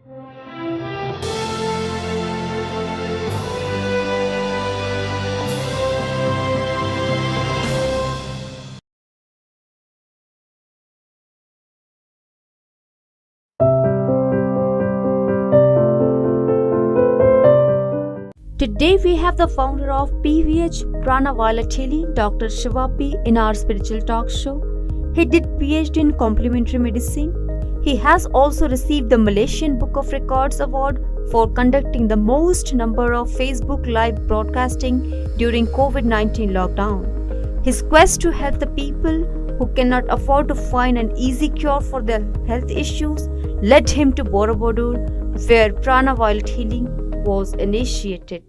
Today we have the founder of PVH Pranaviolethealing, Dr. Siva.P, in our spiritual talk show. He did PhD in complementary medicine. He has also received the Malaysian Book of Records Award for conducting the most number of Facebook live broadcasting during COVID-19 lockdown. His quest to help the people who cannot afford to find an easy cure for their health issues led him to Borobudur, where Pranaviolethealing was initiated.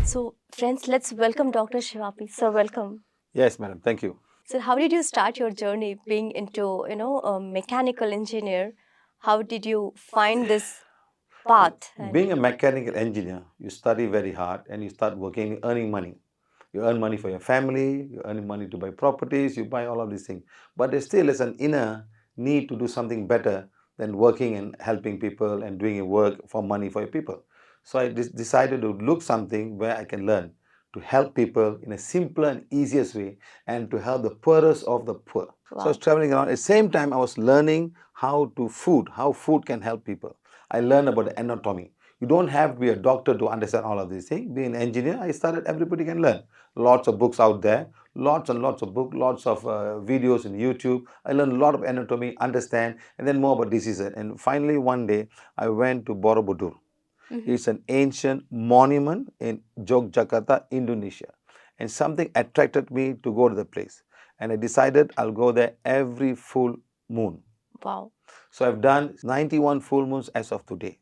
So, friends, let's welcome Dr. Siva.P. Sir, welcome. Yes, madam. Thank you. So, how did you start your journey being into, a mechanical engineer? How did you find this path? Being a mechanical engineer, you study very hard and you start working, earning money. You earn money for your family, you earn money to buy properties, you buy all of these things. But there still is an inner need to do something better than working and helping people and doing work for money for your people. So I decided to look something where I can learn to help people in a simpler and easiest way and to help the poorest of the poor. Wow. So I was traveling around. At the same time, I was learning how food can help people. I learned about the anatomy. You don't have to be a doctor to understand all of these things. Being an engineer, I started, everybody can learn. Lots of books out there, lots and lots of books, lots of videos in YouTube. I learned a lot of anatomy, understand, and then more about diseases. And finally, one day, I went to Borobudur. It's an ancient monument in Yogyakarta, Indonesia. And something attracted me to go to the place. And I decided I'll go there every full moon. Wow. So I've done 91 full moons as of today.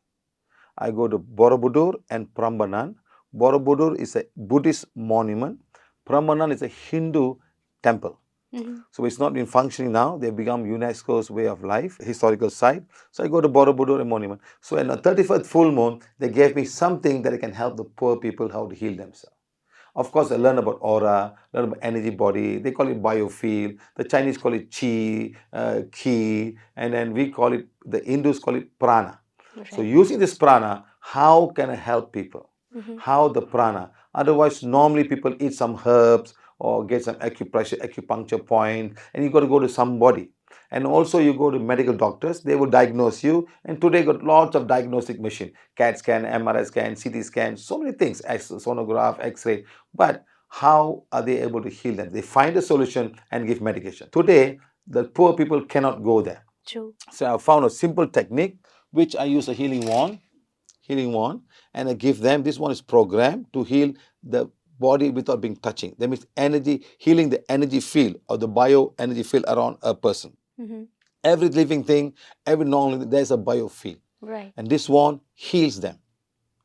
I go to Borobudur and Prambanan. Borobudur is a Buddhist monument. Prambanan is a Hindu temple. So it's not been functioning now. They've become UNESCO's way of life, historical site. So I go to Borobudur monument. So in the 31st full moon, they gave me something that can help the poor people how to heal themselves. Of course, I learn about aura, learn about energy body. They call it biofield. The Chinese call it chi, ki, and then we call it, the Hindus call it prana. Right. So using this prana, how can I help people? How the prana? Otherwise, normally people eat some herbs or get some acupuncture point, and you got to go to somebody. And also you go to medical doctors, they will diagnose you. And today got lots of diagnostic machine, CAT scan, MRI scan, CT scan, so many things, sonograph, X-ray. But how are they able to heal them? They find a solution and give medication. Today, the poor people cannot go there. True. So I found a simple technique, which I use a healing wand, and I give them, this one is programmed to heal the body without being touching. That means energy, healing the energy field or the bio energy field around a person. Every living thing, every normal, there's a biofield. Right. And this one heals them.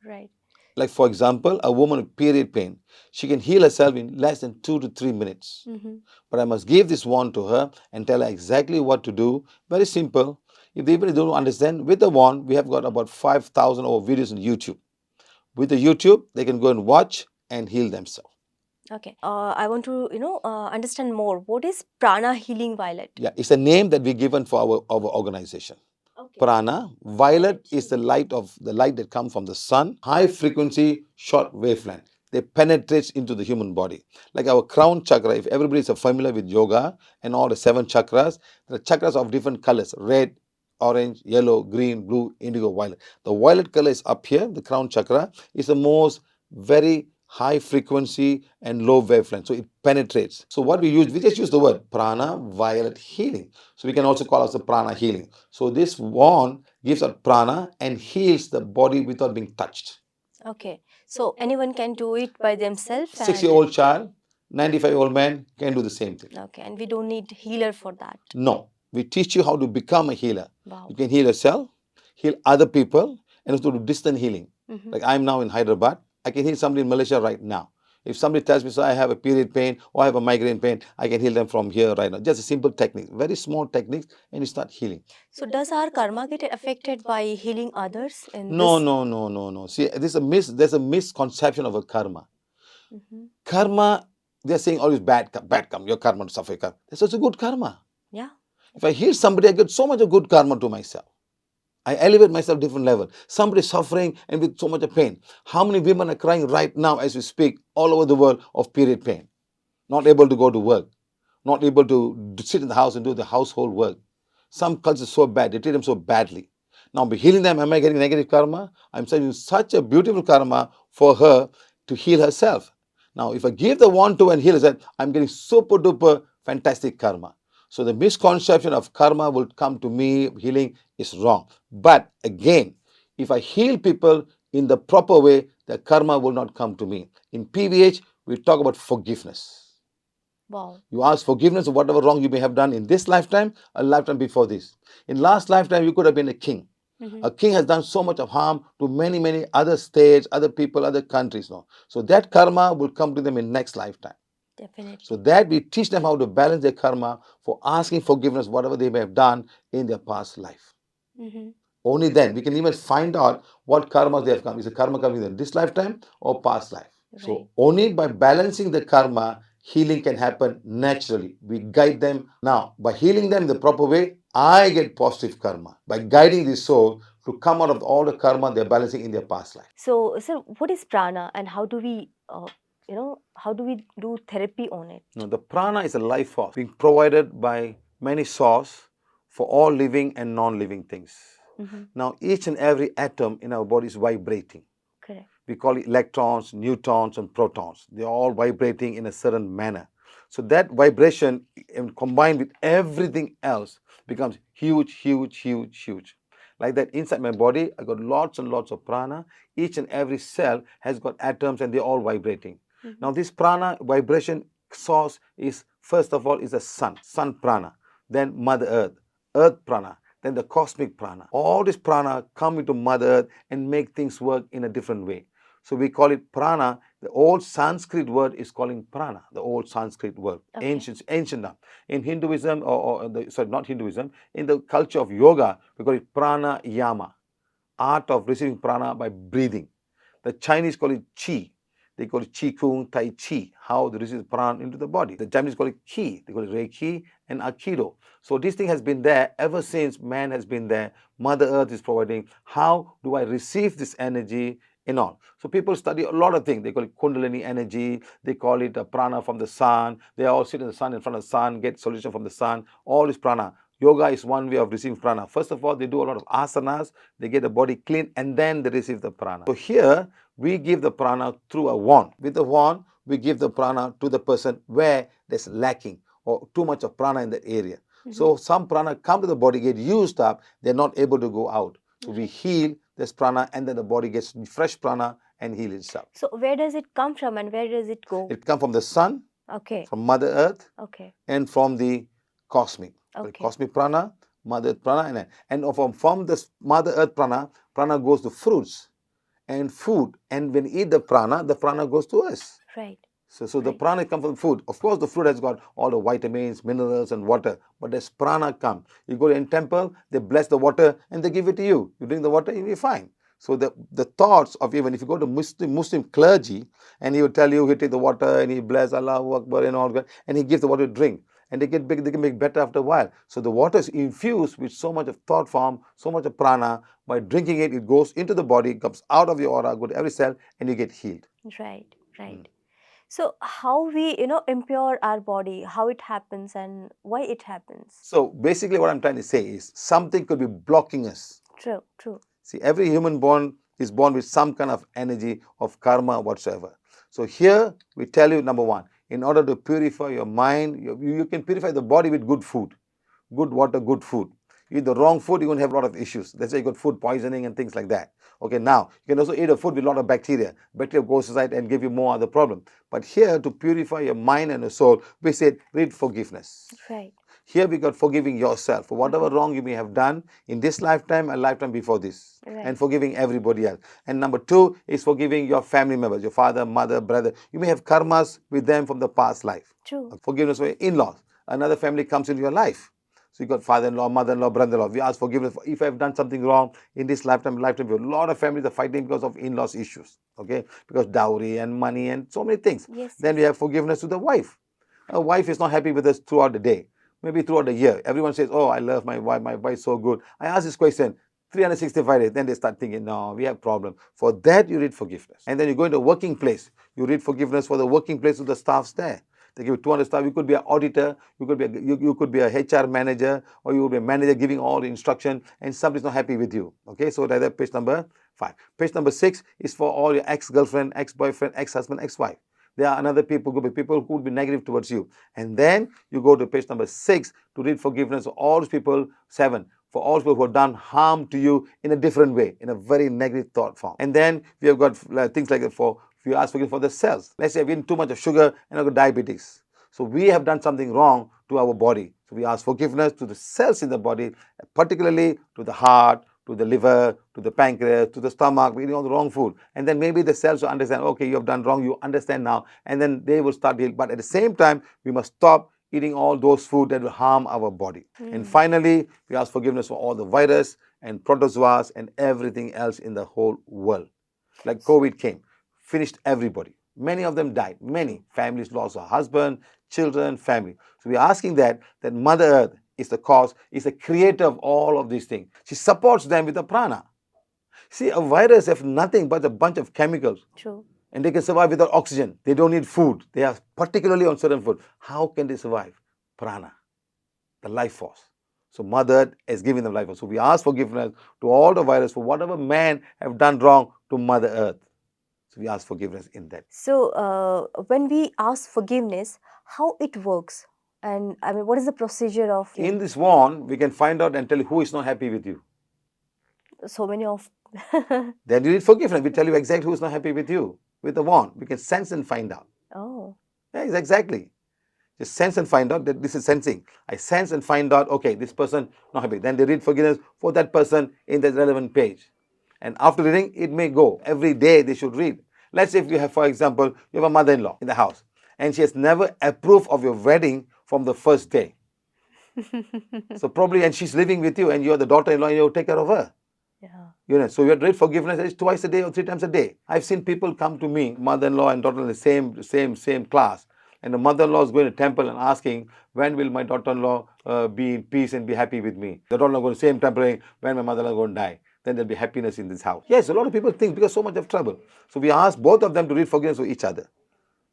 Right. Like for example, a woman with period pain, she can heal herself in less than 2 to 3 minutes. But I must give this wand to her and tell her exactly what to do. Very simple. If they even don't understand, with the wand, we have got about 5,000 over videos on YouTube. With the YouTube, they can go and watch and heal themselves. Okay. I want to, understand more. What is Prana Healing Violet? Yeah, it's a name that we've given for our organization. Okay. Prana, violet is the light that comes from the sun. High frequency, short wavelength. They penetrate into the human body. Like our crown chakra, if everybody is familiar with yoga and all the 7 chakras, the chakras of different colors, red, orange, yellow, green, blue, indigo, violet. The violet color is up here, the crown chakra is the most very high frequency and low wavelength. So it penetrates. So what we just use the word prana violet healing. So we can also call it the prana healing. So this wand gives us prana and heals the body without being touched. Okay. So anyone can do it by themselves? 6-year-old child, 95-year-old man can do the same thing. Okay. And we don't need healer for that? No. We teach you how to become a healer. Wow. You can heal yourself, heal other people, and also do distant healing. Like I'm now in Hyderabad. I can heal somebody in Malaysia right now. If somebody tells me, so I have a period pain or I have a migraine pain, I can heal them from here right now. Just a simple technique, very small techniques, and you start healing. So does our karma get affected by healing others? No. See, there's a misconception of a karma. Karma, they're saying always bad karma, your karma to suffer karma. That's also good karma. Yeah. If I heal somebody, I get so much of good karma to myself. I elevate myself different level. Somebody suffering and with so much of pain. How many women are crying right now as we speak all over the world of period pain? Not able to go to work, not able to sit in the house and do the household work. Some cultures so bad, they treat them so badly. Now, by healing them, am I getting negative karma? I'm sending such a beautiful karma for her to heal herself. Now, if I give the wand to and heal herself, I'm getting super duper fantastic karma. So the misconception of karma will come to me, healing is wrong. But again, if I heal people in the proper way, the karma will not come to me. In PVH, we talk about forgiveness. Wow. You ask forgiveness of whatever wrong you may have done in this lifetime, a lifetime before this. In last lifetime, you could have been a king. A king has done so much of harm to many, many other states, other people, other countries. No? So that karma will come to them in next lifetime. Definitely. So that we teach them how to balance their karma for asking forgiveness, whatever they may have done in their past life. Only then we can even find out what karmas they have come. Is the karma coming in this lifetime or past life? So Right. only by balancing the karma, healing can happen naturally. We guide them. Now, by healing them the proper way, I get positive karma. By guiding the soul to come out of all the karma they're balancing in their past life. So, sir, what is prana and how do we, how do we do therapy on it? Now, the prana is a life force being provided by many sources for all living and non-living things. Now, each and every atom in our body is vibrating. Correct. We call it electrons, neutrons, and protons. They're all vibrating in a certain manner. So that vibration, combined with everything else, becomes huge, huge, huge, huge. Like that, inside my body, I got lots and lots of prana. Each and every cell has got atoms, and they're all vibrating. Now, this prana vibration source is, first of all, is the sun prana. Then Mother Earth prana. Then the cosmic prana. All this prana come into Mother Earth and make things work in a different way. So we call it prana. The old Sanskrit word is calling prana, the old Sanskrit word, ancient. In Hinduism, not Hinduism, in the culture of yoga, we call it pranayama, art of receiving prana by breathing. The Chinese call it qi. They call it qi kung, tai chi, how they receive prana into the body. The Japanese call it ki. They call it reiki and aikido. So this thing has been there ever since man has been there. Mother Earth is providing. How do I receive this energy and all? So people study a lot of things. They call it kundalini energy. They call it prana from the sun. They all sit in the sun, in front of the sun, get solution from the sun. All is prana. Yoga is one way of receiving prana. First of all, they do a lot of asanas. They get the body clean and then they receive the prana. So here, we give the prana through a wand. With the wand, we give the prana to the person where there's lacking or too much of prana in that area. So some prana come to the body, get used up, they're not able to go out. So we heal this prana and then the body gets fresh prana and heal itself. So, where does it come from and where does it go? It comes from the sun, Okay. from Mother Earth, Okay. and from the cosmic. Okay. Cosmic prana, Mother Earth prana, and from this Mother Earth prana goes to fruits and food. And when we eat the prana goes to us. Right. So the prana comes from food. Of course, the food has got all the vitamins, minerals, and water. But there's prana come. You go to a temple, they bless the water, and they give it to you. You drink the water, you'll be fine. So the thoughts of, even if you go to Muslim clergy, and he will tell you, he take the water and he bless Allahu Akbar and all that, and he gives the water to drink. And they can make better after a while. So the water is infused with so much of thought form, so much of prana. By drinking it, it goes into the body, comes out of your aura, go to every cell, and you get healed. Right. Right. So, how we, impure our body, how it happens and why it happens? So basically what I'm trying to say is something could be blocking us. True. True. See, every human is born with some kind of energy of karma whatsoever. So here we tell you, number one, in order to purify your mind, you can purify the body with good food, good water, good food. You eat the wrong food, you're going to have a lot of issues. That's why you got food poisoning and things like that. Okay, now, you can also eat a food with a lot of bacteria. Bacteria goes inside and give you more other problem. But here, to purify your mind and your soul, we said, read forgiveness. Right. Here we got forgiving yourself for whatever wrong you may have done in this lifetime and lifetime before this. Right. And forgiving everybody else. And number two is forgiving your family members, your father, mother, brother. You may have karmas with them from the past life. True. Forgiveness for your in-laws. Another family comes into your life. So you got father-in-law, mother-in-law, brother-in-law. We ask forgiveness if I've done something wrong in this lifetime. A lot of families are fighting because of in-laws issues. Okay, because dowry and money and so many things. Yes. Then we have forgiveness to the wife. A wife is not happy with us throughout the day. maybe throughout the year. Everyone says, oh, I love my wife is so good. I ask this question, 365 days, then they start thinking, no, we have problem. For that, you read forgiveness. And then you go into a working place, you read forgiveness for the working place of the staffs there. They give you 200 staff. You could be an auditor, you could be a HR manager, or you would be a manager giving all the instruction, and somebody's not happy with you. Okay, so that's page number 5. Page number 6 is for all your ex-girlfriend, ex-boyfriend, ex-husband, ex-wife. There are another people, could be people who would be negative towards you. And then you go to page number 6 to read forgiveness of all those people. 7, for all people who have done harm to you in a different way, in a very negative thought form. And then we have got things like for if you ask forgiveness for the cells. Let's say I've eaten too much of sugar and I've got diabetes. So we have done something wrong to our body. So we ask forgiveness to the cells in the body, particularly to the heart, to the liver, to the pancreas, to the stomach. We're eating all the wrong food. And then maybe the cells will understand, okay, you have done wrong, you understand now. And then they will start healing. But at the same time, we must stop eating all those food that will harm our body. And finally, we ask forgiveness for all the virus and protozoas and everything else in the whole world. Like COVID came, finished everybody. Many of them died. Many families lost a husband, children, family. So we're asking that Mother Earth is the cause, is the creator of all of these things. She supports them with the prana. See, a virus have nothing but a bunch of chemicals. True. And they can survive without oxygen. They don't need food. They are particularly on certain food. How can they survive? Prana, the life force. So Mother Earth is giving them life force. So we ask forgiveness to all the virus for whatever man have done wrong to Mother Earth. So we ask forgiveness in that. So when we ask forgiveness, how it works? And I mean, what is the procedure of In this wand, we can find out and tell you who is not happy with you. so many of Then you need forgiveness. We tell you exactly who is not happy with you. With the wand, we can sense and find out. oh. Yes, exactly. Just sense and find out that this is sensing. I sense and find out, okay, this person not happy. Then they read forgiveness for that person in the relevant page. And after reading, it may go. Every day they should read. Let's say if you have, for example, you have a mother-in-law in the house and she has never approved of your wedding from the first day. So probably, and she's living with you and you're the daughter-in-law and you take care of her. Yeah. So you have to read forgiveness at least twice a day or 3 times a day. I've seen people come to me, mother-in-law and daughter in the same class. And the mother-in-law is going to temple and asking, when will my daughter-in-law be in peace and be happy with me? The daughter-in-law going to same temple, when my mother-in-law going to die. Then there'll be happiness in this house. Yes, a lot of people think because so much of trouble. So we ask both of them to read forgiveness for each other.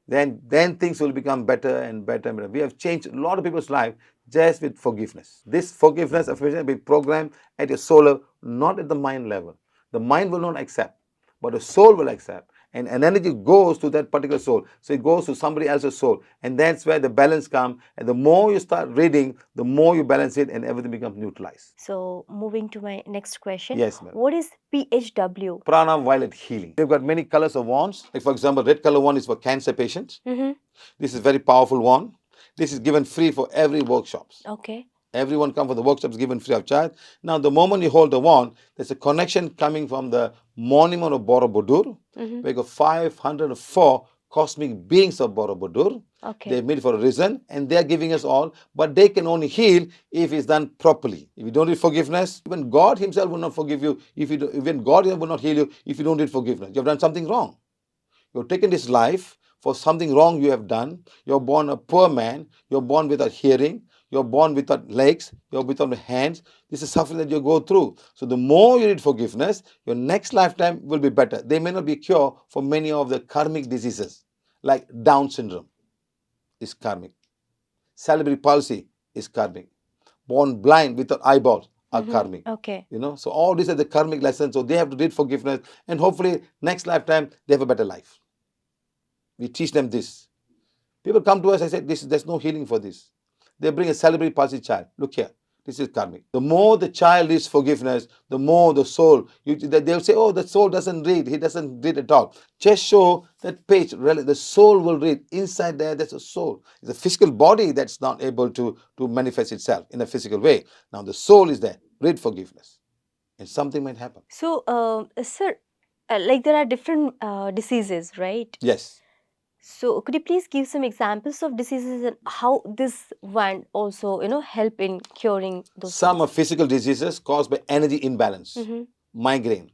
Then things will become better and better and better. We have changed a lot of people's life just with forgiveness. This forgiveness affirmation will be programmed at your soul level, not at the mind level. The mind will not accept, but the soul will accept. And an energy goes to that particular soul. So it goes to somebody else's soul. And that's where the balance comes. And the more you start reading, the more you balance it and everything becomes neutralized. So moving to my next question. Yes, ma'am. What is PHW? Prana violet healing. We've got many colors of wands. Like for example, red color wand is for cancer patients. This is very powerful wand. This is given free for every workshops. Okay. Everyone come for the workshops given free of charge. Now, the moment you hold the wand, there's a connection coming from the monument of Borobudur. We got 504 cosmic beings of Borobudur. Okay. They made for a reason and they're giving us all, but they can only heal if it's done properly. If you don't need forgiveness, even God himself will not forgive you. Even God will not heal you if you don't need forgiveness. You have done something wrong. You've taken this life for something wrong you have done. You're born a poor man. You're born without hearing. You're born without legs. You're without hands. This is suffering that you go through. So the more you need forgiveness, your next lifetime will be better. There may not be a cure for many of the karmic diseases, like Down syndrome is karmic. Cerebral palsy is karmic. Born blind without eyeballs are karmic. Okay. So all these are the karmic lessons. So they have to read forgiveness and hopefully next lifetime they have a better life. We teach them this. People come to us, I say, there's no healing for this. They bring a cerebral palsy child. Look here, this is karmic. The more the child needs forgiveness, the more the soul, they'll say, oh, the soul doesn't read. He doesn't read at all. Just show that page. Really, the soul will read. Inside there, there's a soul. It's a physical body that's not able to manifest itself in a physical way. Now the soul is there. Read forgiveness. And something might happen. So, sir, like there are different diseases, right? Yes. So could you please give some examples of diseases and how this wand also, help in curing those Some things? are physical diseases caused by energy imbalance, migraine,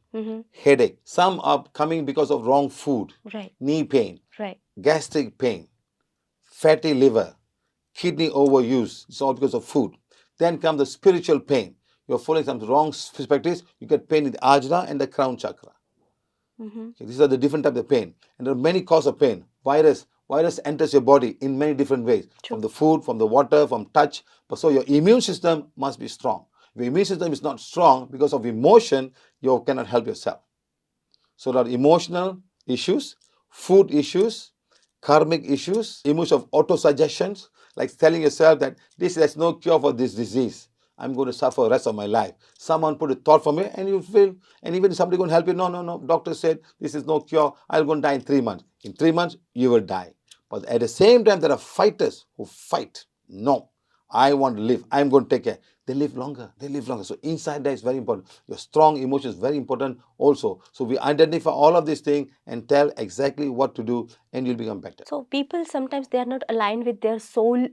headache. Some are coming because of wrong food, Right. knee pain, Right. gastric pain, fatty liver, kidney overuse. It's all because of food. Then comes the spiritual pain. You're following some wrong perspectives. You get pain in the ajna and the crown chakra. Mm-hmm. Okay, these are the different types of pain. And there are many causes of pain. Virus enters your body in many different ways. True. From the food, from the water, from touch. But so your immune system must be strong. If your immune system is not strong because of emotion, you cannot help yourself. So there are emotional issues, food issues, karmic issues, emotion of auto-suggestions, like telling yourself that there's no cure for this disease. I'm going to suffer the rest of my life. Someone put a thought for me and you feel, and even somebody going to help you. No, no, no. Doctor said this is no cure. I'm going to die in 3 months. In 3 months, you will die. But at the same time, there are fighters who fight. No, I want to live. I'm going to take care. They live longer. They live longer. So inside that is very important. Your strong emotion is very important also. So we identify all of these things and tell exactly what to do, and you'll become better. So people sometimes they are not aligned with their soul,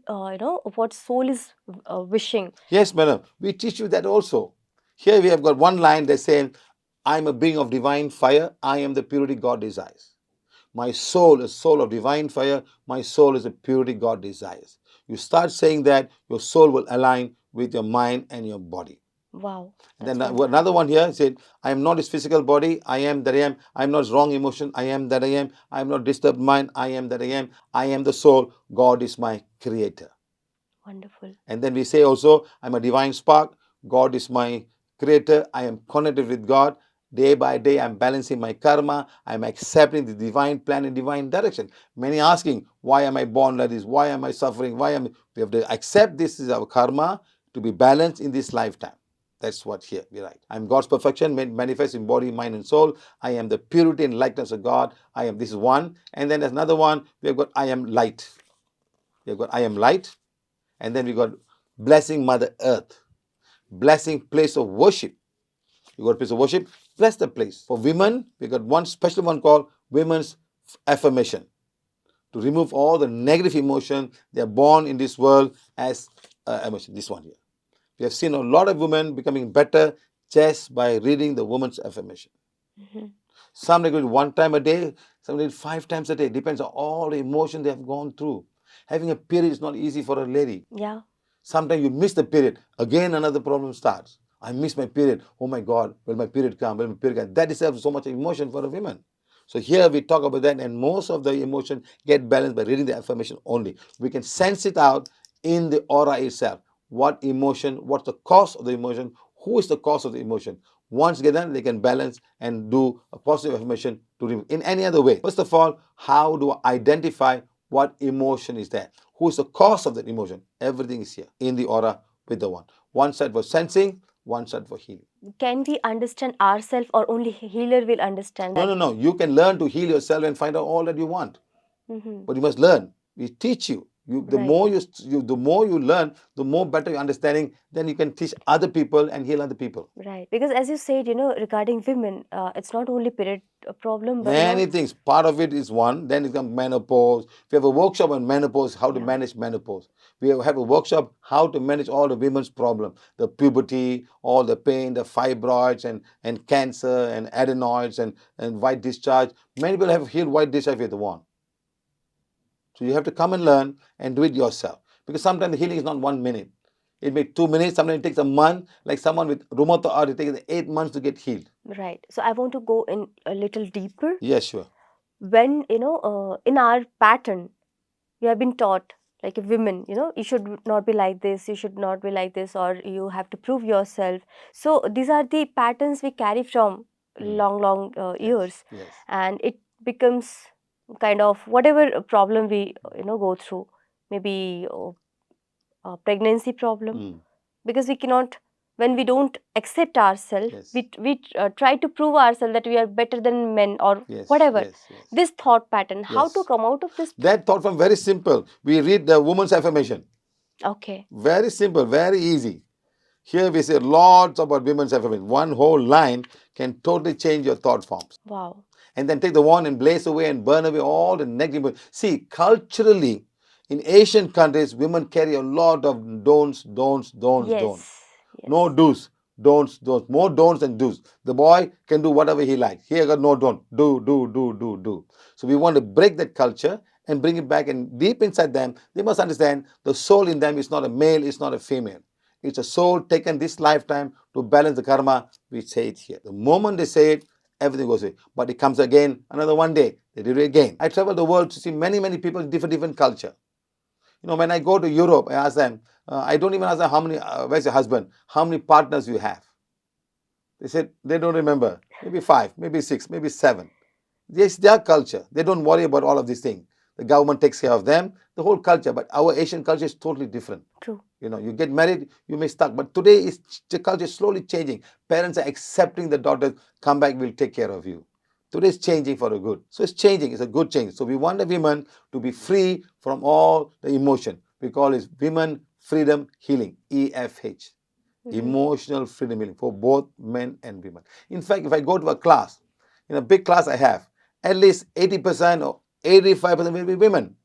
what soul is wishing. Yes, madam. We teach you that also. Here we have got one line that says, I am a being of divine fire. I am the purity God desires. My soul is soul of divine fire. My soul is the purity God desires. You start saying that, your soul will align with your mind and your body. Wow. And then that's wonderful. another one here said, I am not this physical body. I am that I am. I am not wrong emotion. I am that I am. I am not disturbed mind. I am that I am. I am the soul. God is my creator. Wonderful. And then we say also, I'm a divine spark. God is my creator. I am connected with God. Day by day, I'm balancing my karma. I'm accepting the divine plan and divine direction. Many asking, why am I born like this? Why am I suffering? We have to accept this is our karma to be balanced in this lifetime. That's what here we write. I'm God's perfection made manifest in body, mind, and soul. I am the purity and likeness of God. This is one. And then there's another one. We have got I am light. We have got I am light. And then we got blessing Mother Earth, blessing place of worship. You got a place of worship, bless the place. For women, we got one special one called women's affirmation. To remove all the negative emotion, they are born in this world as emotion. This one here. We have seen a lot of women becoming better just by reading the woman's affirmation. Mm-hmm. Some they do it 1 time a day, some they do it 5 times a day. Depends on all the emotion they have gone through. Having a period is not easy for a lady. Yeah. Sometimes you miss the period. Again, another problem starts. I miss my period. Oh my God, will my period come? Will my period come? That deserves so much emotion for a woman. So here we talk about that, and most of the emotion get balanced by reading the affirmation only. We can sense it out in the aura itself. What emotion, what's the cause of the emotion, who is the cause of the emotion. Once get done, they can balance and do a positive affirmation to remove. In any other way. First of all, how do I identify what emotion is there? Who is the cause of that emotion? Everything is here in the aura with the one. One side for sensing, one side for healing. Can we understand ourselves, or only healer will understand that? No. You can learn to heal yourself and find out all that you want. Mm-hmm. But you must learn. We teach you. The Right. more you learn, the more better your understanding. Then you can teach other people and heal other people. Right. Because as you said, regarding women, it's not only period problem, but Many things. Part of it is one. Then it comes menopause. We have a workshop on menopause, how to manage menopause. We have a workshop how to manage all the women's problem, the puberty, all the pain, the fibroids and cancer and adenoids and white discharge. Many people have healed white discharge if they want. So you have to come and learn and do it yourself. Because sometimes the healing is not 1 minute. It may 2 minutes, sometimes it takes a month. Like someone with rheumatoid arthritis, it takes 8 months to get healed. right. So I want to go in a little deeper. Yes, sure. When, in our pattern, we have been taught, like a women, you should not be like this, you should not be like this, or you have to prove yourself. So these are the patterns we carry from long years. Yes. And it becomes kind of whatever problem we, go through, maybe pregnancy problem, because we cannot, when we don't accept ourselves, we try to prove ourselves that we are better than men or whatever. This thought pattern, how to come out of this? That thought from very simple. We read the woman's affirmation. Okay. Very simple, very easy. Here we say lots about women's affirmation. One whole line can totally change your thought forms. Wow. And then take the wand and blaze away and burn away all the negative. See, culturally, in Asian countries, women carry a lot of don'ts. No do's, don'ts. More don'ts than do's. The boy can do whatever he likes. Here got no don't. Do. So we want to break that culture and bring it back. And deep inside them, they must understand the soul in them is not a male, it's not a female. It's a soul taken this lifetime to balance the karma. We say it here. The moment they say it, everything goes away. But it comes again another one day. They do it again. I travel the world to see many, many people in different culture. When I go to Europe, I ask them, I don't even ask them how many, where's your husband? How many partners you have? They said they don't remember. Maybe 5, maybe 6, maybe 7. It's their culture. They don't worry about all of these things. The government takes care of them, the whole culture. But our Asian culture is totally different. True. You get married, you may stuck. But today, the culture is slowly changing. Parents are accepting the daughters, come back, we'll take care of you. Today is changing for the good. So it's changing. It's a good change. So we want the women to be free from all the emotion. We call it Women Freedom Healing, EFH. Emotional freedom healing for both men and women. In fact, if I go to a class, in a big class I have, at least 80% or 85% will be women.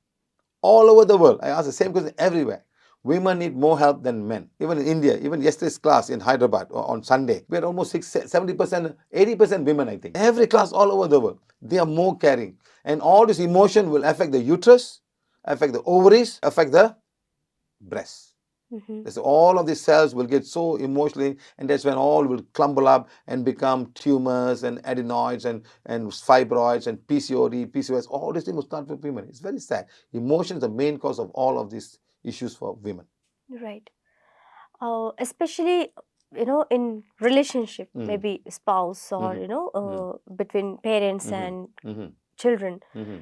All over the world. I ask the same question everywhere. Women need more help than men. Even in India, even yesterday's class in Hyderabad on Sunday, we had almost 70%, 80% women, I think. Every class all over the world, they are more caring. And all this emotion will affect the uterus, affect the ovaries, affect the breast. So all of these cells will get so emotionally, and that's when all will clumble up and become tumors and adenoids and fibroids and PCOD, PCOS. All these things will start with women. It's very sad. Emotion is the main cause of all of these issues for women. Right. Especially, in relationship, maybe spouse or, between parents and children.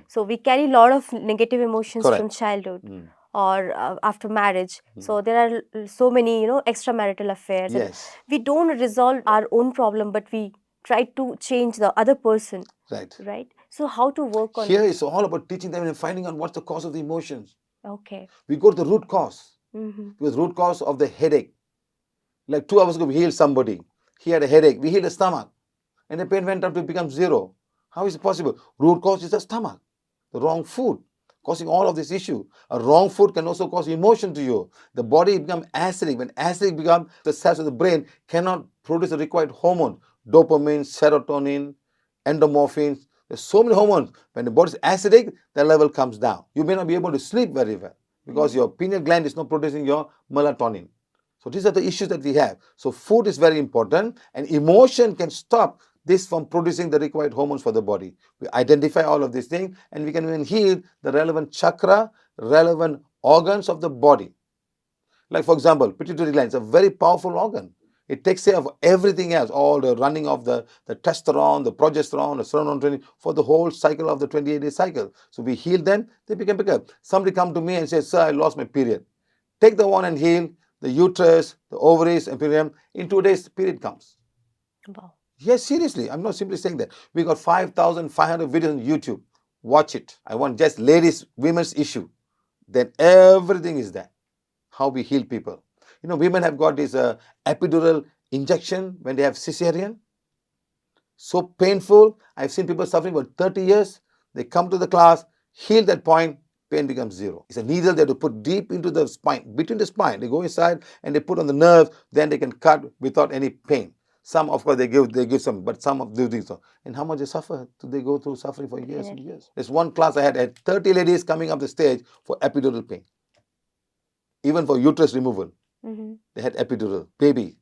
So we carry a lot of negative emotions from childhood or after marriage. So there are so many, extramarital affairs. Yes. And we don't resolve our own problem, but we try to change the other person. Right. So how to work on Here it's all about teaching them and finding out what's the cause of the emotions. Okay. We go to the root cause. Because root cause of the headache. Like 2 hours ago, we healed somebody. He had a headache. We healed the stomach. And the pain went up to become 0. How is it possible? Root cause is the stomach. The wrong food causing all of this issue. A wrong food can also cause emotion to you. The body becomes acidic. When acidic becomes, the cells of the brain cannot produce the required hormone. Dopamine, serotonin, endomorphins. There's so many hormones. When the body is acidic, the level comes down. You may not be able to sleep very well because your pineal gland is not producing your melatonin. So these are the issues that we have. So food is very important, and emotion can stop this from producing the required hormones for the body. We identify all of these things, and we can even heal the relevant chakra, relevant organs of the body. Like for example, pituitary gland is a very powerful organ. It takes care of everything else, all the running of the testosterone, the progesterone, the serotonin training for the whole cycle of the 28-day cycle. So we heal them, they become bigger. Somebody come to me and says, sir, I lost my period. Take the one and heal the uterus, the ovaries, and perineum. In 2 days, period comes. Wow. Yes, seriously. I'm not simply saying that. We got 5,500 videos on YouTube. Watch it. I want just ladies, women's issue. Then everything is there. How we heal people. Women have got this epidural injection when they have cesarean. So painful. I've seen people suffering for 30 years. They come to the class, heal that point, pain becomes 0. It's a needle they have to put deep into the spine, between the spine. They go inside and they put on the nerve, then they can cut without any pain. Some, of course, they give some, but some of these things. And how much they suffer? They go through suffering for years and years. There's one class I had 30 ladies coming up the stage for epidural pain. Even for uterus removal. They had epidural, baby.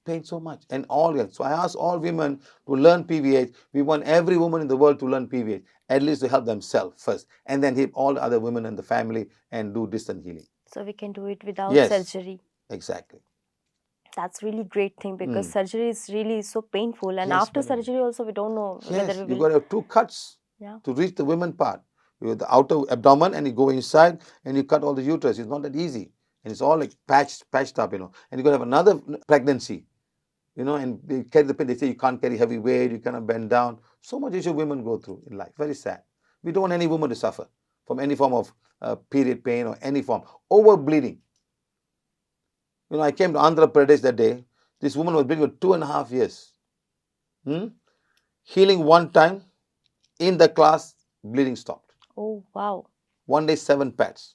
Pain so much. And all. So I ask all women to learn PVH. We want every woman in the world to learn PVH, at least to help themselves first, and then help all the other women in the family and do distant healing. So we can do it without surgery. Exactly. That's really great thing, because surgery is really so painful, and after surgery also we don't know whether we will. You got to have 2 cuts to reach the women part. You have the outer abdomen and you go inside and you cut all the uterus. It's not that easy. And it's all like patched up, and you're going to have another pregnancy. And they carry the pain. They say you can't carry heavy weight, you cannot bend down. So much issue women go through in life. Very sad. We don't want any woman to suffer from any form of period pain or any form. Over bleeding. I came to Andhra Pradesh that day. This woman was bleeding for 2.5 years. Healing one time, in the class, bleeding stopped. Oh, wow. 1 day, 7 pads.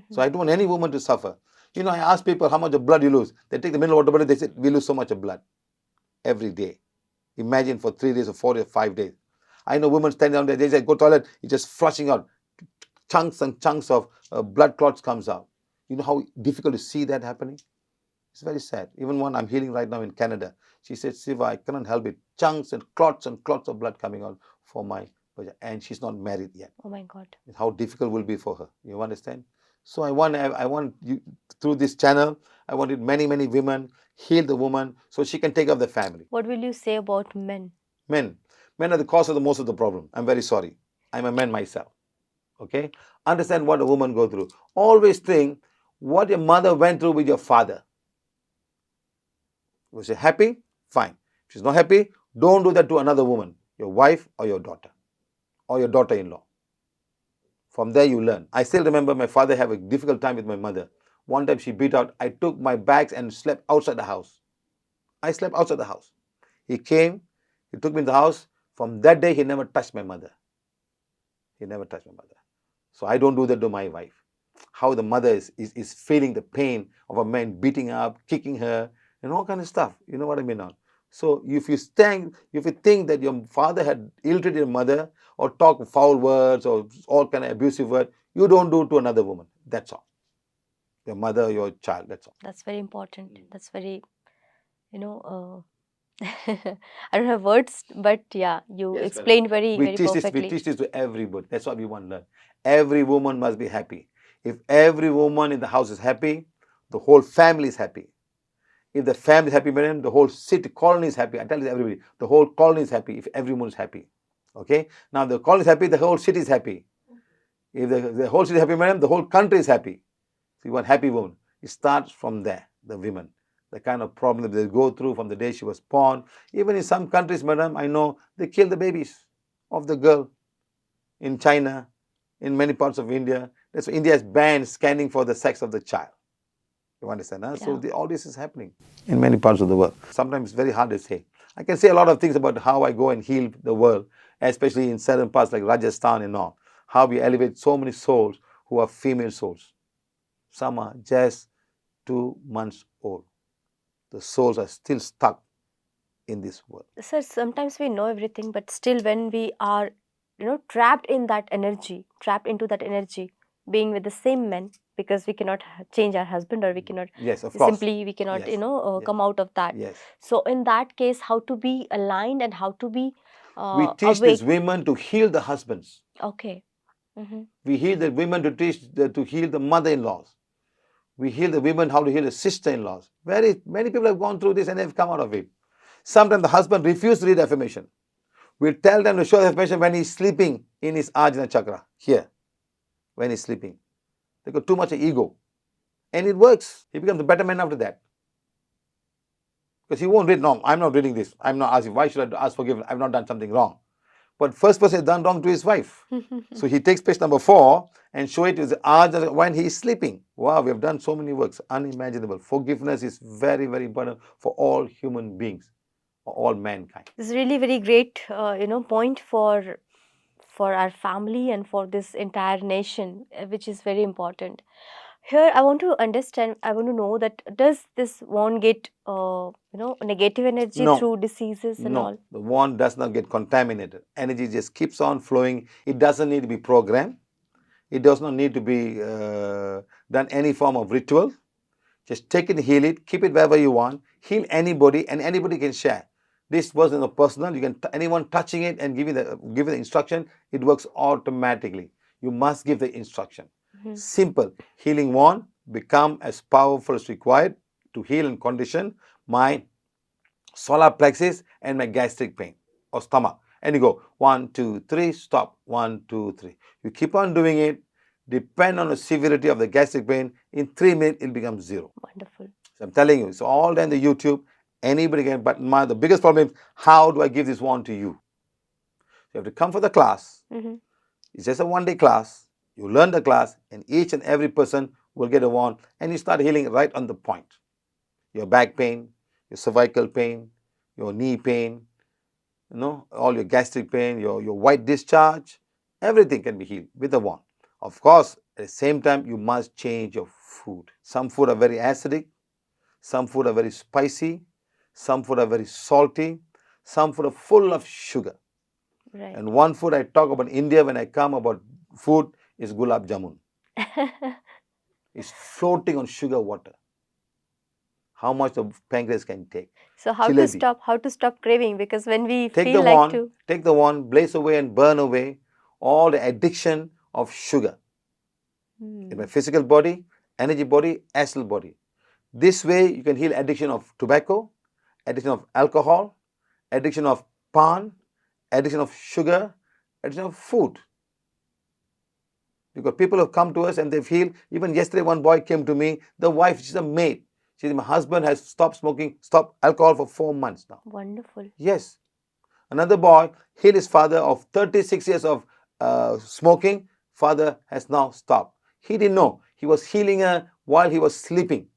So I don't want any woman to suffer. I ask people how much of blood you lose. They take the mineral water bottle, they say, we lose so much of blood every day. Imagine for 3 days or 4 days, 5 days. I know women standing down there, they say, go toilet, it's just flushing out. Chunks and chunks of blood clots comes out. You know how difficult to see that happening? It's very sad. Even one I'm healing right now in Canada, she said, Siva, I cannot help it. Chunks and clots of blood coming out for my vagina. And she's not married yet. Oh my God. How difficult will be for her. You understand? So I want you, through this channel, I wanted many women, heal the woman so she can take up the family. What will you say about men? Men are the cause of the most of the problem. I'm very sorry. I'm a man myself. Okay? Understand what a woman go through. Always think what your mother went through with your father. Was she happy? Fine. If she's not happy, don't do that to another woman, your wife or your daughter or your daughter-in-law. From there you learn. I still remember my father had a difficult time with my mother. One time she beat out, I took my bags and slept outside the house. I slept outside the house. He came, he took me in the house. From that day, he never touched my mother. He never touched my mother. So I don't do that to my wife. How the mother is feeling the pain of a man beating her up, kicking her, and all kind of stuff. You know what I mean now? So if you think that your father had ill-treated your mother or talk foul words or all kind of abusive words, you don't do it to another woman. That's all. Your mother, your child, that's all. That's very important. That's very, I don't have words, but yeah, you Yes, explained very we teach perfectly. we teach this to everybody. That's what we want to learn. Every woman must be happy. If every woman in the house is happy, the whole family is happy. If the family is happy, madam, the whole city, colony is happy. I tell you everybody, the whole colony is happy if everyone is happy. Okay? Now the colony is happy, the whole city is happy. If the whole city is happy, madam, the whole country is happy. So you want happy woman. It starts from there, the women. The kind of problem that they go through from the day she was born. Even in some countries, madam, I know they kill the babies of the girl. In China, in many parts of India. That's why India has banned scanning for the sex of the child. You understand? Huh? So all this is happening in many parts of the world. Sometimes it's very hard to say. I can say a lot of things about how I go and heal the world, especially in certain parts like Rajasthan and all. How we elevate so many souls who are female souls. Some are just 2 months old. The souls are still stuck in this world. Sir, sometimes we know everything, but still when we are, trapped into that energy, being with the same men, because we cannot change our husband, or we cannot, Yes, of course. we cannot, Yes. come out of that. Yes. So in that case, how to be aligned and how to be We teach awake. these women to heal the husbands. Okay. Mm-hmm. We heal the women to heal the mother-in-laws. We heal the women how to heal the sister-in-laws. Very many people have gone through this and they've come out of it. Sometimes the husband refuses to read affirmation. We'll tell them to show the affirmation when he's sleeping in his Ajna chakra, here, when he's sleeping. They got too much ego. And it works. He becomes a better man after that. Because he won't read, no, I'm not reading this. I'm not asking, why should I ask forgiveness? I've not done something wrong. But first person has done wrong to his wife. So he takes page number 4 and show it to his Ajna when he is sleeping. Wow, we have done so many works, unimaginable. Forgiveness is very, very important for all human beings, for all mankind. This is really very great, point for our family and for this entire nation, which is very important. Here, I want to understand. I want to know that does this wand get, negative energy No. through diseases and all? No, the wand does not get contaminated. Energy just keeps on flowing. It doesn't need to be programmed. It does not need to be done any form of ritual. Just take it, heal it, keep it wherever you want. Heal anybody, and anybody can share. This was in a personal. You can anyone touching it and giving the instruction. It works automatically. You must give the instruction. Simple. Healing wand become as powerful as required to heal and condition my solar plexus and my gastric pain or stomach. And you go 1, 2, 3, stop. 1, 2, 3. You keep on doing it. Depend on the severity of the gastric pain. In 3 minutes, it becomes 0. Wonderful. So I'm telling you, it's all there in the YouTube. Anybody can. But the biggest problem is, how do I give this wand to you? You have to come for the class. It's just a 1-day class. You learn the class, and each and every person will get a wand, and you start healing right on the point. Your back pain, your cervical pain, your knee pain, all your gastric pain, your white discharge, everything can be healed with the wand. Of course, at the same time, you must change your food. Some food are very acidic, some food are very spicy, some food are very salty, some food are full of sugar. Right. And one food I talk about India when I come about food is gulab jamun. It's floating on sugar water. How much the pancreas can take. So how to Jalebi. stop craving? Because when we Take feel the like one, to, take the one, blaze away and burn away all the addiction of sugar in my physical body, energy body, astral body. This way you can heal addiction of tobacco, addiction of alcohol, addiction of pan, addiction of sugar, addiction of food. Because people have come to us and they feel, even yesterday one boy came to me, the wife, she's a maid. She said, my husband has stopped smoking, stopped alcohol for 4 months now. wonderful. Yes. Another boy healed his father of 36 years of smoking. Father has now stopped. He didn't know. He was healing her while he was sleeping.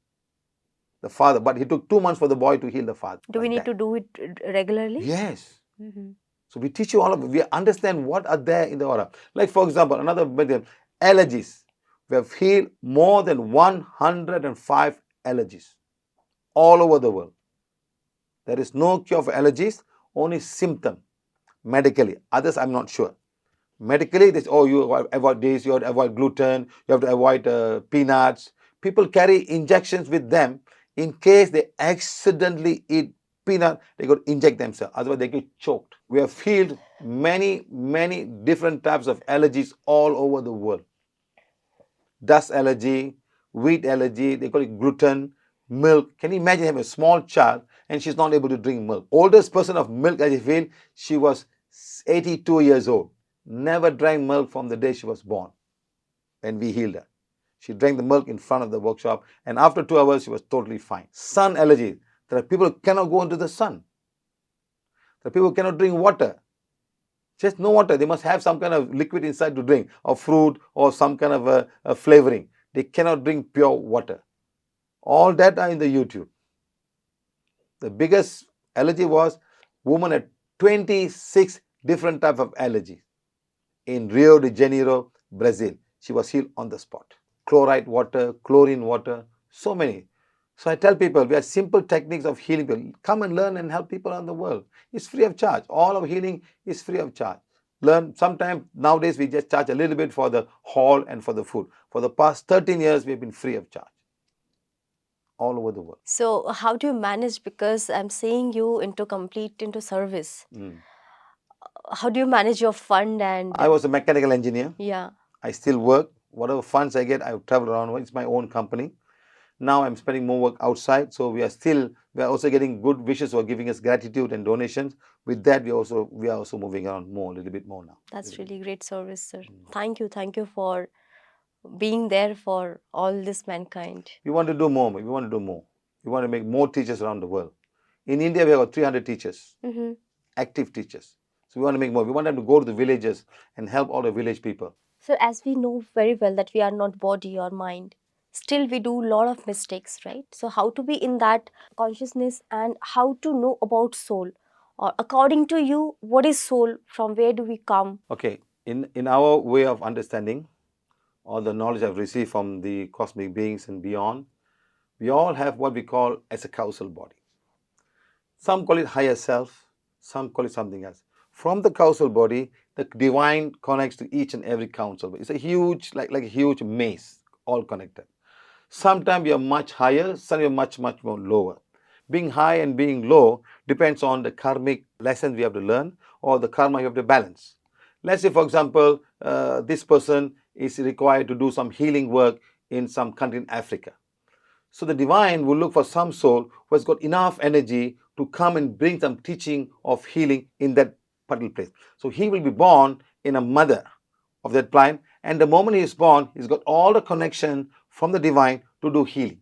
The father. But he took 2 months for the boy to heal the father. Do we need to do it regularly? Yes. Mm-hmm. So we teach you all of it. We understand what are there in the aura. Like for example, another method, allergies. We have healed more than 105 allergies all over the world. There is no cure for allergies, only symptom medically. Others I'm not sure. Medically, this, oh, you avoid this, you have to avoid gluten, you have to avoid peanuts. People carry injections with them in case they accidentally eat peanut, they could inject themselves. Otherwise, they get choked. We have healed many, many different types of allergies all over the world. Dust allergy, wheat allergy, they call it gluten, milk. Can you imagine having a small child and she's not able to drink milk? Oldest person of milk allergy field, she was 82 years old. Never drank milk from the day she was born when we healed her. She drank the milk in front of the workshop and after 2 hours she was totally fine. Sun allergy. There are people who cannot go into the sun. There are people who cannot drink water. Just no water. They must have some kind of liquid inside to drink, or fruit, or some kind of a flavoring. They cannot drink pure water. All that are in the YouTube. The biggest allergy was woman had 26 different types of allergies in Rio de Janeiro, Brazil. She was healed on the spot. Chloride water, chlorine water, so many. So I tell people, we have simple techniques of healing people. Come and learn and help people around the world. It's free of charge. All of healing is free of charge. Learn. Sometimes nowadays we just charge a little bit for the hall and for the food. For the past 13 years, we've been free of charge. All over the world. So how do you manage? Because I'm seeing you into service. How do you manage your fund and? I was a mechanical engineer. Yeah. I still work. Whatever funds I get, I travel around. It's my own company. Now I'm spending more work outside. So we are also getting good wishes for giving us gratitude and donations. With that, we are also moving around more, a little bit more now. That's really great service, sir. Thank you for being there for all this mankind. We want to do more. We want to do more. We want to make more teachers around the world. In India, we have got 300 teachers, active teachers. So we want to make more. We want them to go to the villages and help all the village people. So as we know very well that we are not body or mind, still we do a lot of mistakes, right? So how to be in that consciousness and how to know about soul? Or according to you, what is soul? From where do we come? Okay, in our way of understanding, all the knowledge I've received from the cosmic beings and beyond, we all have what we call as a causal body. Some call it higher self, some call it something else. From the causal body, the divine connects to each and every causal body. It's a huge, like a huge maze, all connected. Sometimes you're much higher, sometimes you're much, much more lower. Being high and being low depends on the karmic lessons we have to learn or the karma you have to balance. Let's say, for example, this person is required to do some healing work in some country in Africa. So the divine will look for some soul who has got enough energy to come and bring some teaching of healing in that particular place. So he will be born in a mother of that plant, and the moment he is born, he's got all the connection from the divine to do healing.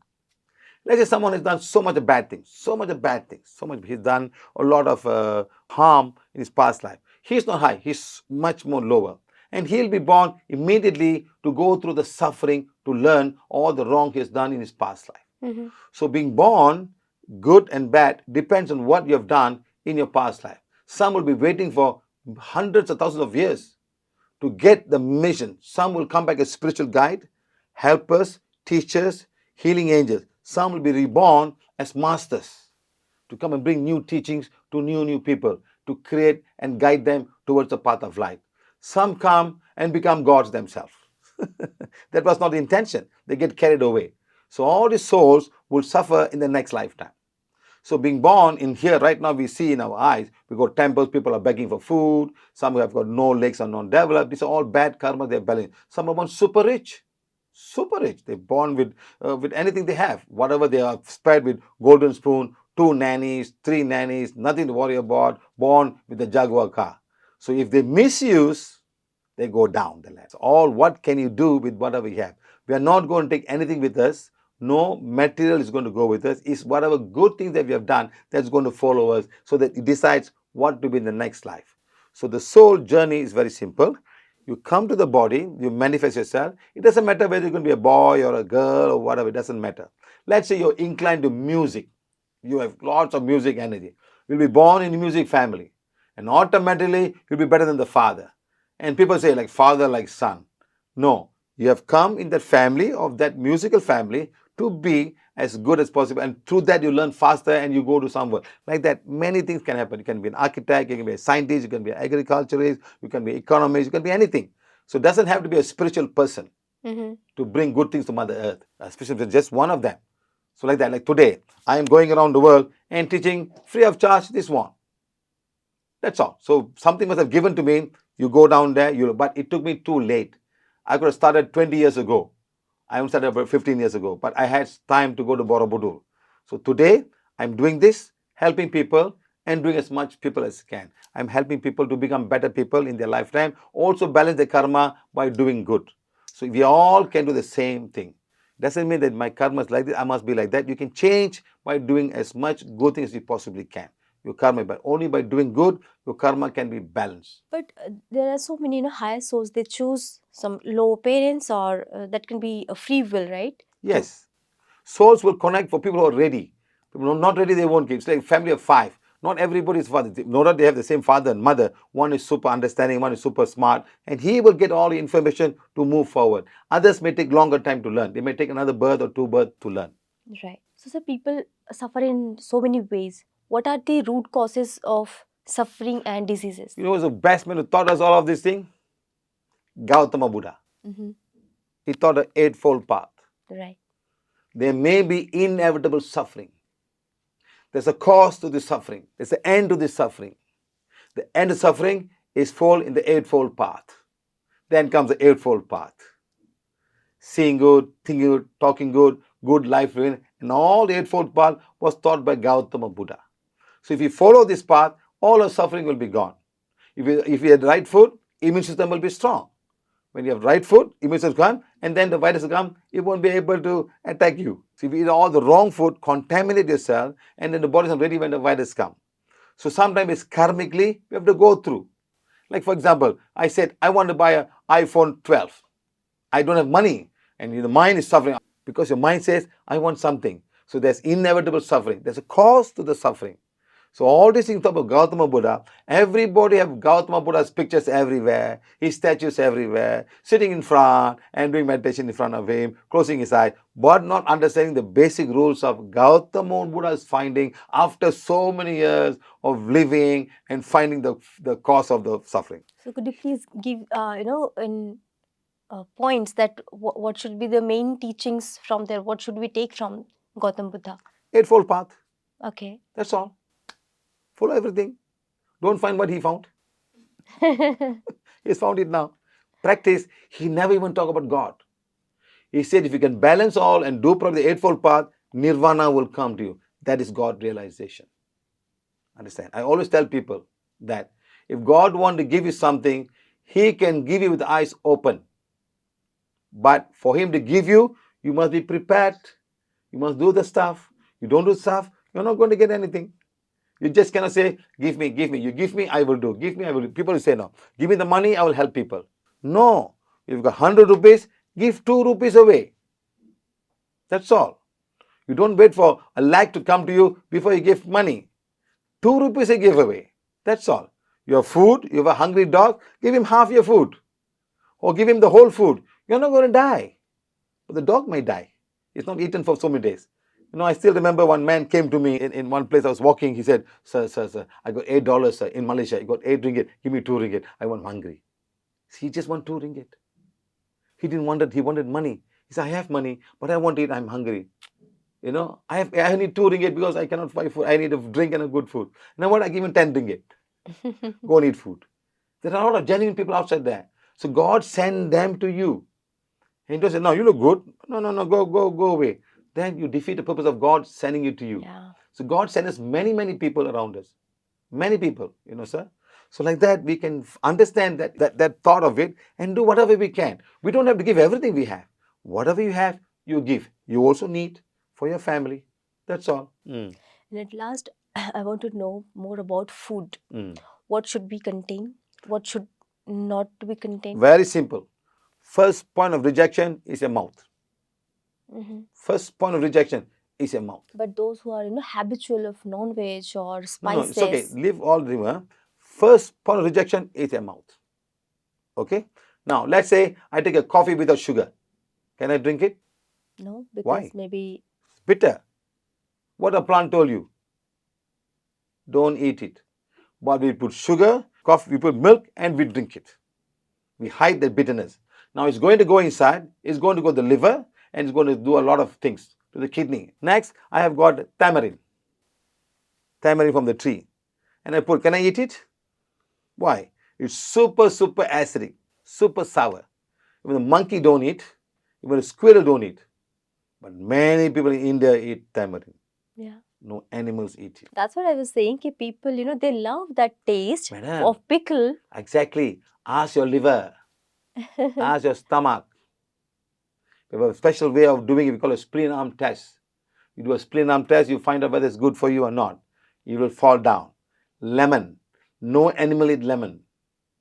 Let's say someone has done so much bad things, he's done a lot of harm in his past life. He's not high, he's much more lower. And he'll be born immediately to go through the suffering to learn all the wrong he has done in his past life. So being born, good and bad, depends on what you have done in your past life. Some will be waiting for hundreds of thousands of years to get the mission. Some will come back as spiritual guide, helpers, teachers, healing angels. Some will be reborn as masters to come and bring new teachings to new people. to create and guide them towards the path of light. Some come and become gods themselves. That was not the intention. They get carried away. So all the souls will suffer in the next lifetime. So being born in here right now, we see in our eyes, we got temples, people are begging for food. Some have got no legs or non-developed. These are all bad karma they're belling. Some are born super rich. Super rich. They're born with anything they have. Whatever they are spared with golden spoon, 2 nannies, 3 nannies, nothing to worry about, born with a Jaguar car. So if they misuse, they go down the ladder. So all what can you do with whatever you have? We are not going to take anything with us. No material is going to go with us. It's whatever good things that we have done that's going to follow us so that it decides what to be in the next life. So the soul journey is very simple. You come to the body, you manifest yourself. It doesn't matter whether you're going to be a boy or a girl or whatever, it doesn't matter. Let's say you're inclined to music. You have lots of music energy. You'll be born in a music family and automatically you'll be better than the father. And people say like father, like son. No, you have come in that family of that musical family to be as good as possible, and through that you learn faster and you go to somewhere. Like that, many things can happen. You can be an architect, you can be a scientist, you can be an agriculturist, you can be economist, you can be anything. So it doesn't have to be a spiritual person to bring good things to Mother Earth. Especially just one of them. So like that, like today, I am going around the world and teaching free of charge this one. That's all. So something must have given to me. You go down there, but it took me too late. I could have started 20 years ago. I only started about 15 years ago, but I had time to go to Borobudur. So today, I'm doing this, helping people and doing as much people as can. I'm helping people to become better people in their lifetime, also balance their karma by doing good. So we all can do the same thing. Doesn't mean that my karma is like this, I must be like that. You can change by doing as much good things as you possibly can. Your karma, but only by doing good, your karma can be balanced. But there are so many, higher souls. They choose some low parents, or that can be a free will, right? Yes. Souls will connect for people who are ready. People who are not ready, they won't give. It's like a family of 5. Not everybody is father. Not that they have the same father and mother. One is super understanding, one is super smart, and he will get all the information to move forward. Others may take longer time to learn. They may take another birth or 2 births to learn. Right. So, sir, people suffer in so many ways. What are the root causes of suffering and diseases? You know who's the best man who taught us all of these things? Gautama Buddha. He taught an 8-fold path. Right. There may be inevitable suffering. There's a cause to this suffering. There's an end to this suffering. The end of suffering is fall in the 8-fold path. Then comes the 8-fold path. Seeing good, thinking good, talking good, good life living, and all the 8-fold path was taught by Gautama Buddha. So if you follow this path, all our suffering will be gone. If you had right food, immune system will be strong. When you have right food, immune system come, and then the virus will come, it won't be able to attack you. So if you eat all the wrong food, contaminate yourself, and then the body is not ready when the virus comes. So sometimes it's karmically, we have to go through. Like for example, I said, I want to buy an iPhone 12. I don't have money, and the mind is suffering because your mind says, I want something. So there's inevitable suffering. There's a cause to the suffering. So all these things about Gautama Buddha, everybody have Gautama Buddha's pictures everywhere, his statues everywhere, sitting in front and doing meditation in front of him, closing his eyes, but not understanding the basic rules of Gautama Buddha's finding after so many years of living and finding the cause of the suffering. So, could you please give, in points that what should be the main teachings from there? What should we take from Gautam Buddha? 8-fold path. Okay. That's all. Follow everything. Don't find what he found. He's found it now. Practice. He never even talked about God. He said if you can balance all and do properly the 8-fold path, nirvana will come to you. That is God realization. Understand? I always tell people that if God wants to give you something, He can give you with the eyes open. But for Him to give you, you must be prepared. You must do the stuff. You don't do stuff, you're not going to get anything. You just cannot say, give me, give me. You give me, I will do. Give me, I will do. People will say no. Give me the money, I will help people. No. You've got 100 rupees, give 2 rupees away. That's all. You don't wait for a lakh to come to you before you give money. 2 rupees you give away. That's all. You have food, you have a hungry dog, give him half your food. Or give him the whole food. You're not going to die. But the dog may die. It's not eaten for so many days. I still remember one man came to me in one place. I was walking. He said, sir, I got $8, sir, in Malaysia. I got 8 ringgit. Give me 2 ringgit. I'm hungry. He just want 2 ringgit. He didn't want it. He wanted money. He said, I have money, but I want it. I'm hungry. I need 2 ringgit because I cannot buy food. I need a drink and a good food. You know what? I give him 10 ringgit. Go and eat food. There are a lot of genuine people outside there. So God send them to you. And he doesn't say, no, you look good. No, go away. Then you defeat the purpose of God sending you to you. Yeah. So God sends us many people around us. Many people, sir. So like that, we can understand that thought of it and do whatever we can. We don't have to give everything we have. Whatever you have, you give. You also need for your family. That's all. And at last, I want to know more about food. What should be contained? What should not be contained? Very simple. First point of rejection is your mouth. First point of rejection is your mouth. But those who are habitual of non-veg or No, spices. it's okay. Leave all the first point of rejection is your mouth. Okay. Now let's say I take a coffee without sugar. Can I drink it? No, because Why? maybe It's bitter. What a plant told you? Don't eat it. But we put sugar, coffee, we put milk, and we drink it. We hide that bitterness. Now it's going to go inside, it's going to go to the liver, and it's going to do a lot of things to the kidney. Next, I have got tamarind. Tamarind from the tree. And I put, can I eat it? Why? It's super acidic, super sour. Even the monkey don't eat, even the squirrel don't eat. But many people in India eat tamarind. yeah. No animals eat it. That's what I was saying. Ki people, they love that taste Madam. of pickle. Exactly. Ask your liver. Ask your stomach. We have a special way of doing it. We call it a spleen arm test. You do a spleen arm test, you find out whether it's good for you or not. You will fall down. Lemon. No animal eat lemon.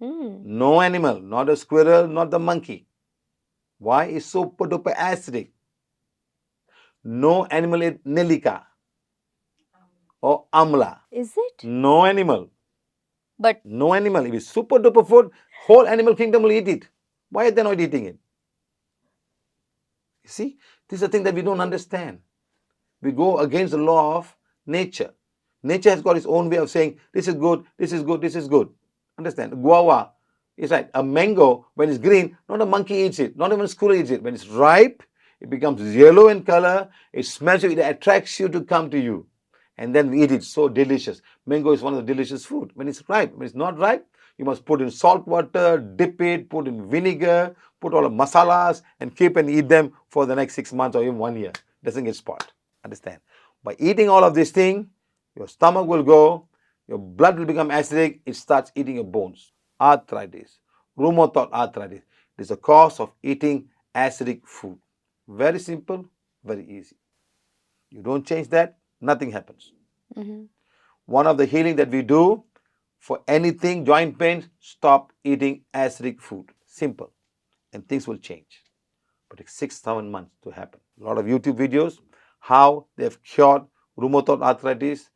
No animal. Not a squirrel, not the monkey. Why? It's super duper acidic. No animal eat nellika or amla. Is it? No animal. But No animal. If it's super duper food, whole animal kingdom will eat it. Why are they not eating it? You see, this is a thing that we don't understand. We go against the law of nature. Nature has got its own way of saying, this is good, this is good, this is good. Understand? Guava is right. A mango, when it's green, not a monkey eats it, not even a squirrel eats it. When it's ripe, it becomes yellow in color, it smells you, it attracts you to come to you. And then we eat it, so delicious. Mango is one of the delicious food. When it's ripe, when it's not ripe, you must put in salt water, dip it, put in vinegar, put all the masalas, and keep and eat them for the next 6 months or even 1 year. Doesn't get spoiled. Understand? By eating all of this thing, your stomach will go, your blood will become acidic, it starts eating your bones. Arthritis, rheumatoid arthritis. It is a cause of eating acidic food. Very simple, very easy. You don't change that, nothing happens. One of the healing that we do for anything, joint pains, stop eating acidic food. Simple. And things will change. But it takes 6-7 months to happen. A lot of YouTube videos, how they've cured rheumatoid arthritis.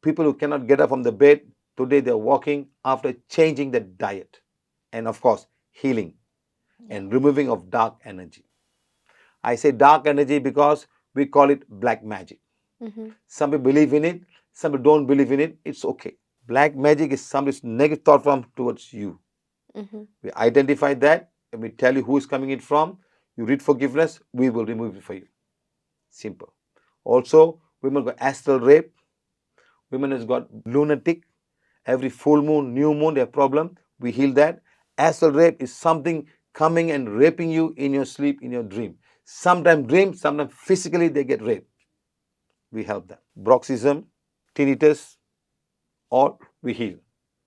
People who cannot get up from the bed, today they're walking after changing their diet. And of course, healing and removing of dark energy. I say dark energy because we call it black magic. Some people believe in it, some people don't believe in it. It's okay. Black magic is somebody's negative thought from towards you. We identify that and we tell you who is coming in from. You read forgiveness, we will remove it for you. Simple. Also, women got astral rape. Women has got lunatic. Every full moon, new moon, they have problem. We heal that. Astral rape is something coming and raping you in your sleep, in your dream. Sometimes dream, sometimes physically they get raped. We help them. Bruxism, tinnitus, all we heal.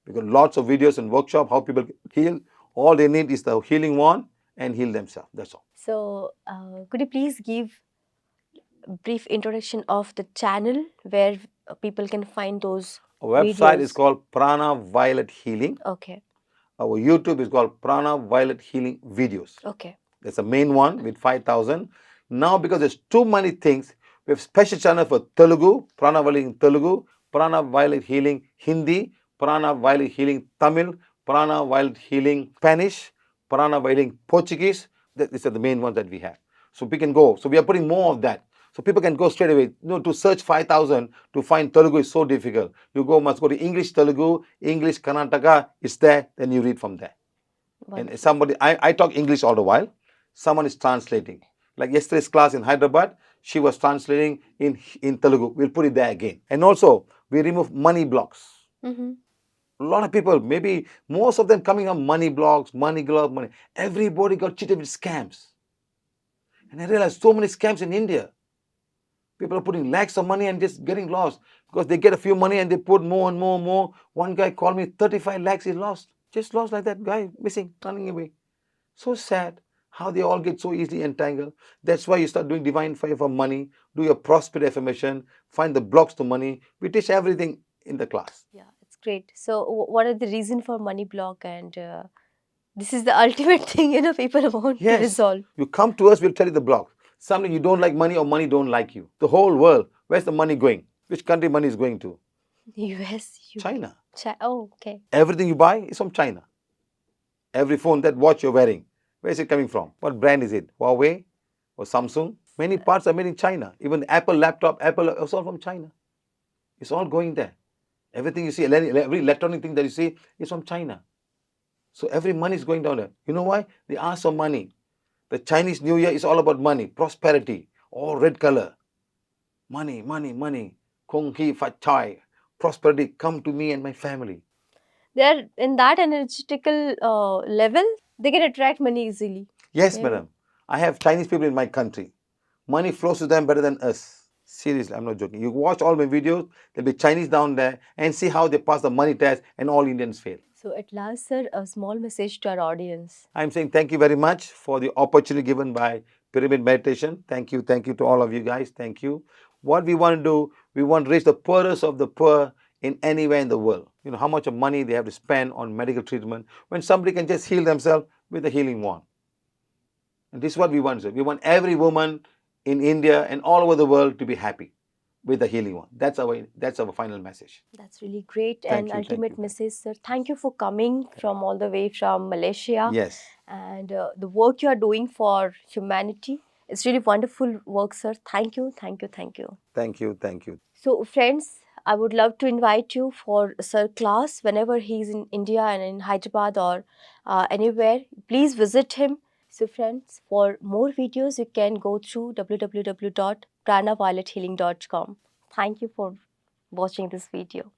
We got lots of videos and workshop how people heal. All they need is the healing wand and heal themselves. That's all. So, could you please give a brief introduction of the channel where people can find those Our website videos? is called Pranaviolethealing. Okay. Our YouTube is called Pranaviolethealing Videos. Okay. That's the main one with 5,000. Now, because there's too many things, we have special channel for Telugu, Pranaviolethealing Telugu, Pranaviolethealing Hindi, Pranaviolethealing Tamil, Pranaviolethealing Spanish, Pranaviolethealing Portuguese. These are the main ones that we have. So we can go. So we are putting more of that. So people can go straight away. To search 5,000 to find Telugu is so difficult. You must go to English Telugu, English Karnataka, it's there, then you read from there. Wonderful. And somebody, I talk English all the while, someone is translating. Like yesterday's class in Hyderabad, she was translating in Telugu. We'll put it there again. And also, we remove money blocks. Mm-hmm. A lot of people, maybe most of them coming on money blocks, money glove, money. Everybody got cheated with scams. And I realized so many scams in India. People are putting lakhs of money and just getting lost because they get a few money and they put more and more and more. One guy called me 35 lakhs he lost. Just lost like that. Guy missing, running away. So sad how they all get so easily entangled. That's why you start doing divine fire for money, do your prosperity affirmation, find the blocks to money. We teach everything in the class. Yeah, it's great. So, what are the reason for money block? And this is the ultimate thing, people want to Yes, resolve. you come to us, we'll tell you the blocks. Something you don't like money or money don't like you. The whole world, where's the money going? Which country money is going to? US, UK. China. Oh, okay. Everything you buy is from China. Every phone, that watch you're wearing, where is it coming from? What brand is it? Huawei or Samsung? Many parts are made in China. Even the Apple laptop, Apple is all from China. It's all going there. Everything you see, every electronic thing that you see is from China. So every money is going down there. You know why? They ask for money. The Chinese New Year is all about money, prosperity, all red color. Money, money, money. Kong Hi Fat Chai. Prosperity, come to me and my family. They're in that energetical level, they can attract money easily. Yes, Maybe. madam. I have Chinese people in my country. Money flows to them better than us. Seriously, I'm not joking. You watch all my videos, there'll be Chinese down there and see how they pass the money test and all Indians fail. So, at last, sir, a small message to our audience. I'm saying thank you very much for the opportunity given by Pyramid Meditation. Thank you to all of you guys. Thank you. What we want to do, we want to reach the poorest of the poor in anywhere in the world. You know how much of money they have to spend on medical treatment when somebody can just heal themselves with a healing wand. And this is what we want to do. We want every woman in India and all over the world to be happy with the healing one. That's our final message. That's really great Thank and you, thank ultimate you. message, sir. Thank you for coming from all the way from Malaysia. Yes. And the work you are doing for humanity. It's really wonderful work, sir. Thank you, thank you, thank you. Thank you, thank you. So, friends, I would love to invite you for Sir class whenever he's in India and in Hyderabad or anywhere. Please visit him. So, friends, for more videos, you can go through www.pranaviolethealing.com. Thank you for watching this video.